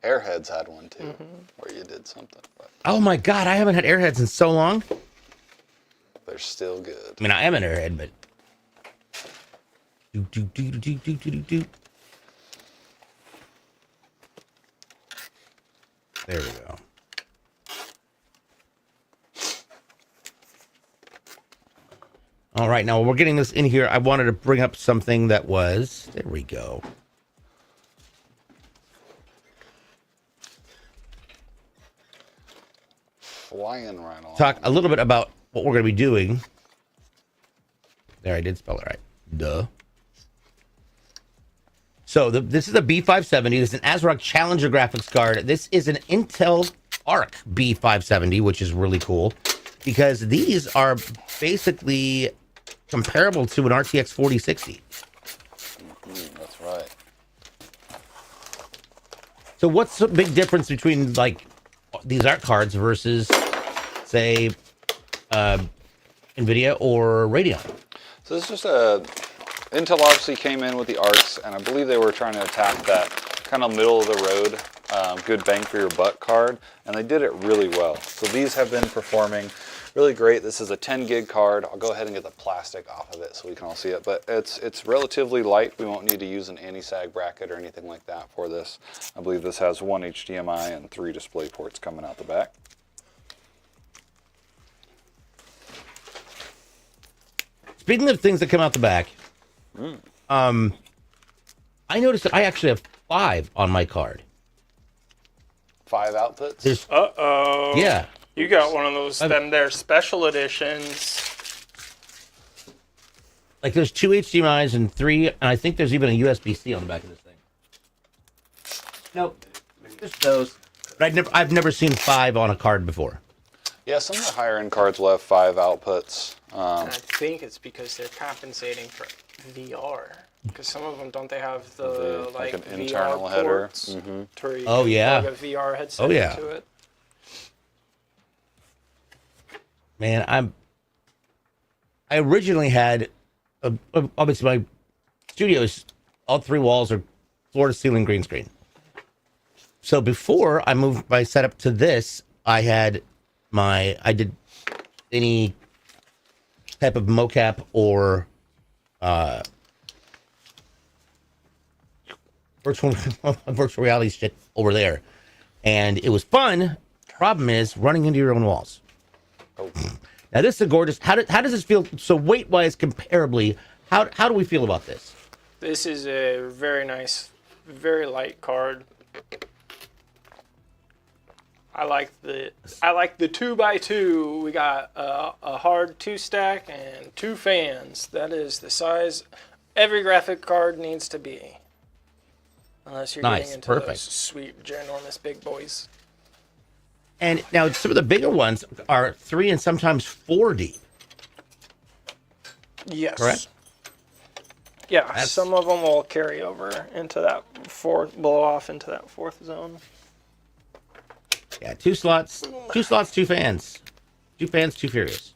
Speaker 2: Airheads had one too, where you did something. But
Speaker 1: Oh my God, I haven't had Airheads in so long.
Speaker 2: they're still good.
Speaker 1: I mean, I am an Airhead, but. Do. There we go. All right, now we're getting this in here. I wanted to bring up something that was. There we go.
Speaker 2: Flying right along.
Speaker 1: Talk a little bit about what we're going to be doing. There, I did spell it right. Duh. So this is a B570. This is an ASRock Challenger graphics card. This is an Intel Arc B570, which is really cool because these are basically comparable to an RTX 4060.
Speaker 2: That's right.
Speaker 1: So what's the big difference between like these art cards versus, say, NVIDIA or Radeon?
Speaker 2: So this is just Intel obviously came in with the ARCs, and I believe they were trying to attack that kind of middle of the road, good bang for your buck card, and they did it really well. So these have been performing really great. This is a 10 gig card. I'll go ahead and get the plastic off of it so we can all see it, but it's relatively light. We won't need to use an anti-sag bracket or anything like that for this. I believe this has one HDMI and 3 display ports coming out the back.
Speaker 1: Speaking of things that come out the back, I noticed that I actually have 5 on my card.
Speaker 2: 5 outputs.
Speaker 1: There's,
Speaker 3: Uh-oh.
Speaker 1: yeah.
Speaker 3: You got one of those, them there special editions.
Speaker 1: Like there's 2 HDMIs and 3, and I think there's even a USB-C on the back of this thing. Nope, just those. But I've never seen 5 on a card before.
Speaker 2: Yeah, some of the higher end cards will have 5 outputs.
Speaker 3: And I think it's because they're compensating for VR. Because some of them, don't they have the
Speaker 2: like an
Speaker 3: VR
Speaker 2: internal header?
Speaker 3: ports to where you
Speaker 1: Oh,
Speaker 3: can
Speaker 1: yeah.
Speaker 3: plug a VR headset
Speaker 1: Oh, yeah.
Speaker 3: into it?
Speaker 1: Man, I originally had, obviously my studio's, all 3 walls are floor to ceiling green screen. So before I moved my setup to this, I did any type of mocap or virtual reality shit over there, and it was fun. Problem is running into your own walls.
Speaker 2: Oh.
Speaker 1: Now this is a gorgeous. How does this feel? So weight wise, comparably, how do we feel about this?
Speaker 3: This is a very nice, very light card. I like the 2x2. We got a hard 2 stack and 2 fans. That is the size every graphic card needs to be. Unless you're
Speaker 1: Nice,
Speaker 3: getting into
Speaker 1: perfect.
Speaker 3: those sweet, ginormous big boys.
Speaker 1: And now some of the bigger ones are 3 and sometimes 4 deep.
Speaker 3: Yes.
Speaker 1: Correct?
Speaker 3: Yeah,
Speaker 1: That's-
Speaker 3: some of them will carry over into that blow off into that 4th zone.
Speaker 1: Yeah, 2 slots, 2 fans. 2 fans, 2 furious.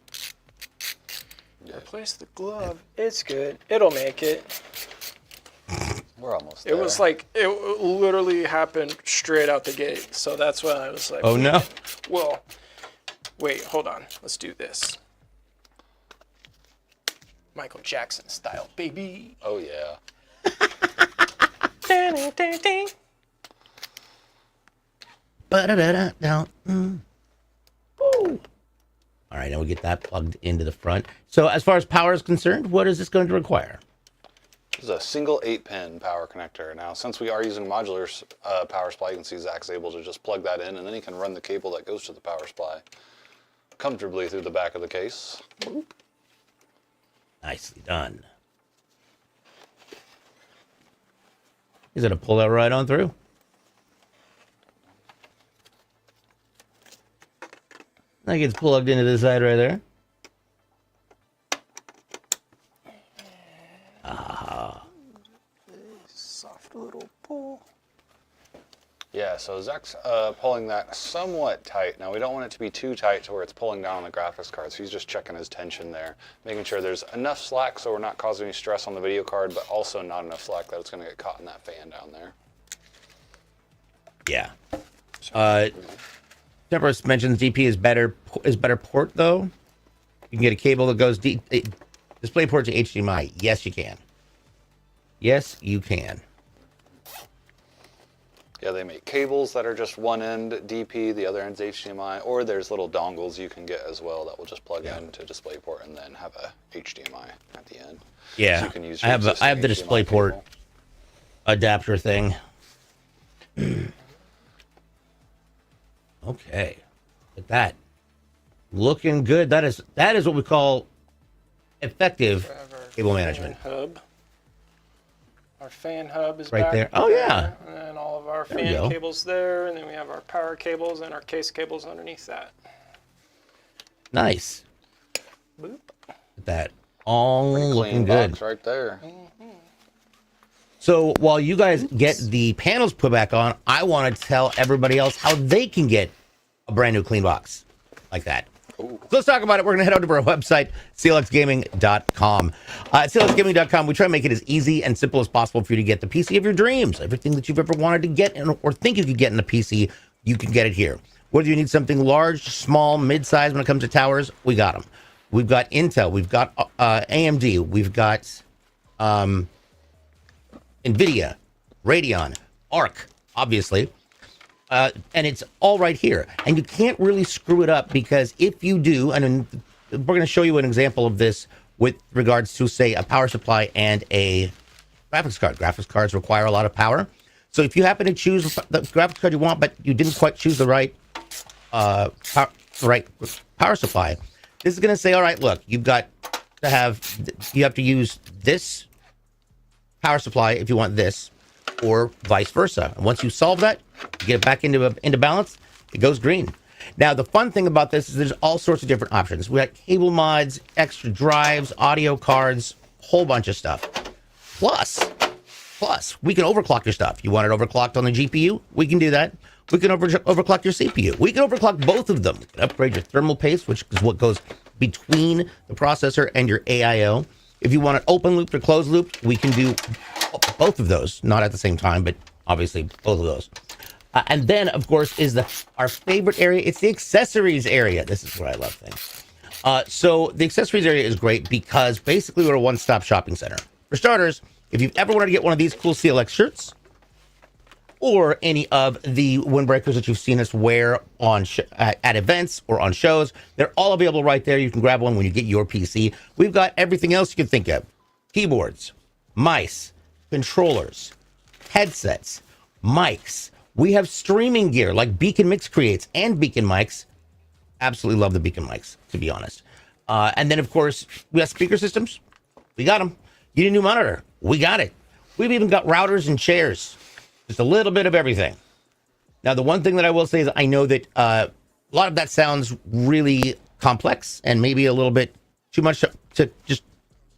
Speaker 3: Replace the glove. It's good. It'll make it.
Speaker 2: We're almost there.
Speaker 3: It was like, it literally happened straight out the gate. So that's why I was like,
Speaker 1: Oh no.
Speaker 3: well, wait, hold on. Let's do this. Michael Jackson style, baby.
Speaker 2: Oh yeah.
Speaker 1: Ba-da-da-da-da. right, now we get that plugged into the front. So as far as power is concerned, what is this going to require?
Speaker 2: This is a single 8-pin power connector. Now, since we are using modular power supply, you can see Zach's able to just plug that in, and then he can run the cable that goes to the power supply comfortably through the back of the case.
Speaker 1: Nicely done. He's going to pull that right on through. That gets plugged into this side right there.
Speaker 3: Soft little pull.
Speaker 2: Yeah, so Zach's pulling that somewhat tight. Now, we don't want it to be too tight to where it's pulling down on the graphics card, so he's just checking his tension there, making sure there's enough slack so we're not causing any stress on the video card, but also not enough slack that it's going to get caught in that fan down there.
Speaker 1: Yeah. Temperance mentions DP is better port though. You can get a cable that goes display port to HDMI. Yes, you can. Yes, you can.
Speaker 2: Yeah, they make cables that are just one end DP, the other end's HDMI, or there's little dongles you can get as well that will just plug into DisplayPort and then have a HDMI at the end.
Speaker 1: Yeah,
Speaker 2: so you can use
Speaker 1: I have the DisplayPort
Speaker 2: cable
Speaker 1: adapter thing. Okay, look at that, looking good. That is what we call effective cable management.
Speaker 3: Hub. Our fan hub is
Speaker 1: Right
Speaker 3: back
Speaker 1: there. Oh, yeah.
Speaker 3: And then all of our
Speaker 1: There we
Speaker 3: fan
Speaker 1: go.
Speaker 3: cables there, and then we have our power cables and our case cables underneath that.
Speaker 1: Nice.
Speaker 3: Boop.
Speaker 1: Look at that, all
Speaker 2: Pretty
Speaker 1: looking
Speaker 2: clean
Speaker 1: good.
Speaker 2: box right there.
Speaker 1: So while you guys get the panels put back on, I want to tell everybody else how they can get a brand new clean box like that.
Speaker 2: Ooh.
Speaker 1: So let's talk about it. We're going to head over to our website, clxgaming.com. At clxgaming.com, we try to make it as easy and simple as possible for you to get the PC of your dreams. Everything that you've ever wanted to get or think you could get in a PC, you can get it here. Whether you need something large, small, mid-size when it comes to towers, we got them. We've got Intel, we've got AMD, we've got NVIDIA, Radeon, ARC, obviously. And it's all right here. And you can't really screw it up because if you do, and we're going to show you an example of this with regards to, say, a power supply and a graphics card. Graphics cards require a lot of power. So if you happen to choose the graphics card you want, but you didn't quite choose the right power supply, this is going to say, all right, look, you have to use this power supply if you want this, or vice versa. And once you solve that, you get it back into balance, it goes green. Now, the fun thing about this is there's all sorts of different options. We got cable mods, extra drives, audio cards, whole bunch of stuff. Plus, we can overclock your stuff. You want it overclocked on the GPU? We can do that. We can overclock your CPU. We can overclock both of them. We can upgrade your thermal paste, which is what goes between the processor and your AIO. If you want an open loop or closed loop, we can do both of those. Not at the same time, but obviously both of those. And then, of course, is our favorite area. It's the accessories area. This is what I love things. So the accessories area is great because basically we're a one-stop shopping center. For starters, if you've ever wanted to get one of these cool CLX shirts or any of the windbreakers that you've seen us wear on at events or on shows, they're all available right there. You can grab one when you get your PC. We've got everything else you can think of. Keyboards, mice, controllers, headsets, mics. We have streaming gear like Beacon Mix Creates and Beacon Mics. Absolutely love the Beacon Mics, to be honest. And then, of course, we have speaker systems. We got them. You need a new monitor. We got it. We've even got routers and chairs. Just a little bit of everything. Now, the one thing that I will say is I know that a lot of that sounds really complex and maybe a little bit too much to just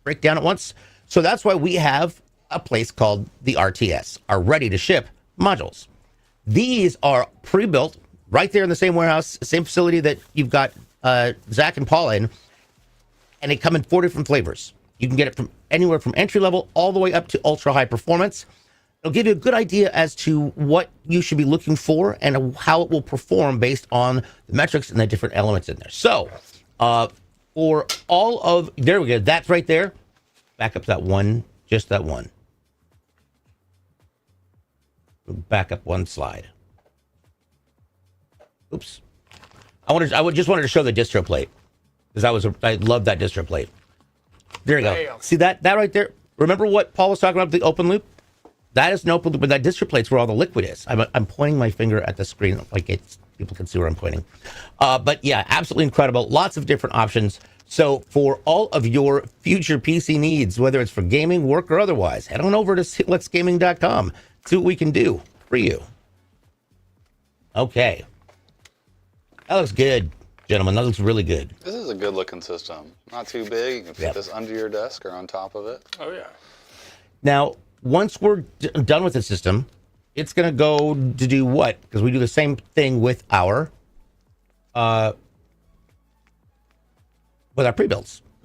Speaker 1: break down at once. So that's why we have a place called the RTS, our ready-to-ship modules. These are pre-built right there in the same warehouse, same facility that you've got Zach and Paul in, and they come in 4 different flavors. You can get it from anywhere from entry level all the way up to ultra high performance. It'll give you a good idea as to what you should be looking for and how it will perform based on the metrics and the different elements in there. So, for all of, there we go, that's right there. Back up that one, just that one. Back up one slide. Oops. I just wanted to show the distro plate. because I love that distro plate. There you go.
Speaker 3: Damn.
Speaker 1: See that right there? Remember what Paul was talking about, the open loop? That is an open loop, but that distro plate's where all the liquid is. I'm pointing my finger at the screen like people can see where I'm pointing. But yeah, absolutely incredible. Lots of different options. So for all of your future PC needs, whether it's for gaming, work, or otherwise, head on over to CLXgaming.com. See what we can do for you. Okay. That looks good, gentlemen. That looks really good.
Speaker 2: This is a good looking system. Not too big. You can fit this under your desk or on top of it.
Speaker 3: Oh, yeah.
Speaker 1: Now, once we're done with the system, it's going to go to do what? Because we do the same thing with our pre-builds.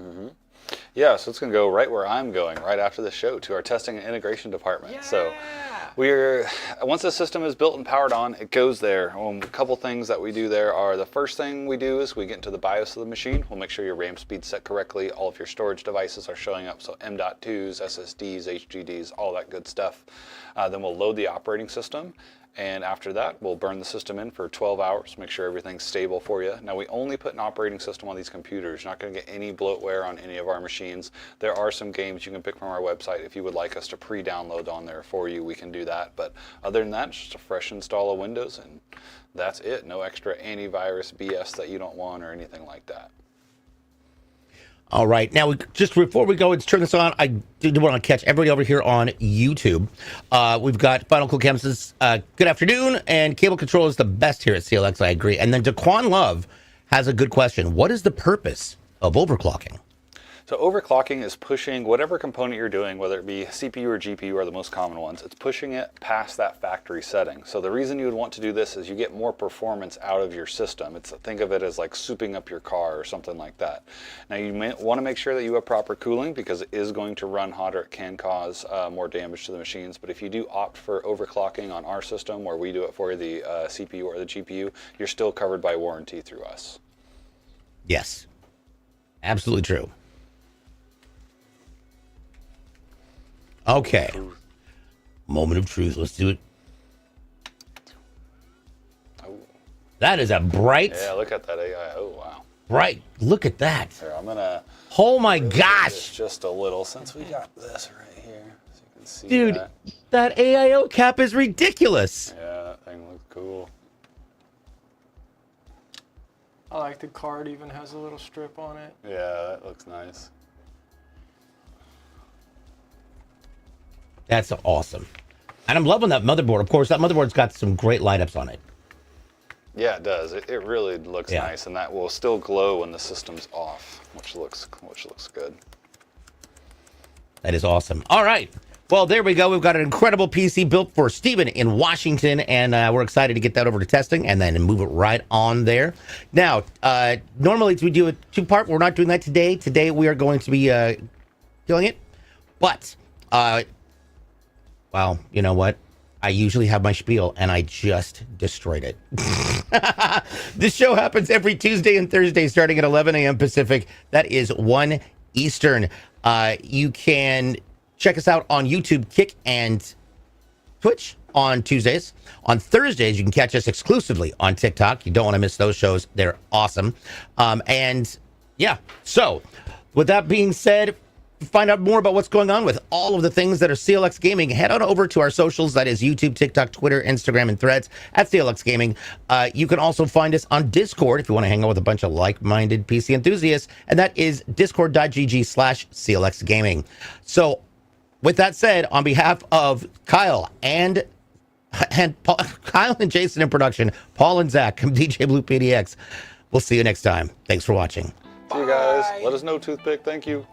Speaker 2: Mm-hmm. Yeah, so it's going to go right where I'm going, right after the show, to our testing and integration department. Yeah. So once the system is built and powered on, it goes there. A couple things that we do there are, the first thing we do is we get into the BIOS of the machine. We'll make sure your RAM speed's set correctly. All of your storage devices are showing up, so M.2s, SSDs, HDDs, all that good stuff. Then we'll load the operating system. And after that, we'll burn the system in for 12 hours, make sure everything's stable for you. Now, we only put an operating system on these computers. You're not going to get any bloatware on any of our machines. There are some games you can pick from our website. If you would like us to pre-download on there for you, we can do that. But other than that, it's just a fresh install of Windows, and that's it. No extra antivirus BS that you don't want or anything like that.
Speaker 1: All right. Now, just before we go and turn this on, I did want to catch everybody over here on YouTube. We've got Final Cool Cam says, good afternoon, and cable control is the best here at CLX. I agree. And then Daquan Love has a good question. What is the purpose of overclocking?
Speaker 2: So overclocking is pushing whatever component you're doing, whether it be CPU or GPU are the most common ones, it's pushing it past that factory setting. So the reason you would want to do this is you get more performance out of your system. Think of it as like souping up your car or something like that. Now you may want to make sure that you have proper cooling, because it is going to run hotter. It can cause more damage to the machines. But if you do opt for overclocking on our system, where we do it for the CPU or the GPU, you're still covered by warranty through us.
Speaker 1: Yes, absolutely true. Okay. Moment of truth. Let's do it.
Speaker 2: Oh.
Speaker 1: That is a bright.
Speaker 2: Yeah, look at that AI. Oh, wow.
Speaker 1: Bright. Look at that.
Speaker 2: Here, I'm going to...
Speaker 1: Oh, my gosh.
Speaker 2: Just a little, since we got this right here. So you can see
Speaker 1: dude, that AIO cap is ridiculous.
Speaker 2: Yeah, that thing looks cool.
Speaker 3: I like the card even has a little strip on it.
Speaker 2: Yeah, that looks nice.
Speaker 1: That's awesome. And I'm loving that motherboard. Of course, that motherboard's got some great light ups on it.
Speaker 2: Yeah, it does. It really looks nice, and that will still glow when the system's off, which looks good.
Speaker 1: That is awesome. All right. Well, there we go. We've got an incredible PC built for Steven in Washington, and we're excited to get that over to testing and then move it right on there. Now, normally we do a two-part. We're not doing that today. Today we are going to be doing it, but... well, you know what? I usually have my spiel, and I just destroyed it. This show happens every Tuesday and Thursday, starting at 11 a.m. Pacific. That is 1 Eastern. You can check us out on YouTube, Kick, and Twitch on Tuesdays. On Thursdays, you can catch us exclusively on TikTok. You don't want to miss those shows. They're awesome. And, yeah. So, with that being said... find out more about what's going on with all of the things that are CLX Gaming, head on over to our socials. That is YouTube, TikTok, Twitter, Instagram, and Threads at CLX Gaming. You can also find us on Discord if you want to hang out with a bunch of like-minded PC enthusiasts, and that is discord.gg/CLX Gaming. So, with that said, on behalf of Kyle and Paul, Kyle and Jason in production, Paul and Zach from DJ Blue PDX, we'll see you next time. Thanks for watching.
Speaker 2: See you guys. Let us know, Toothpick. Thank you.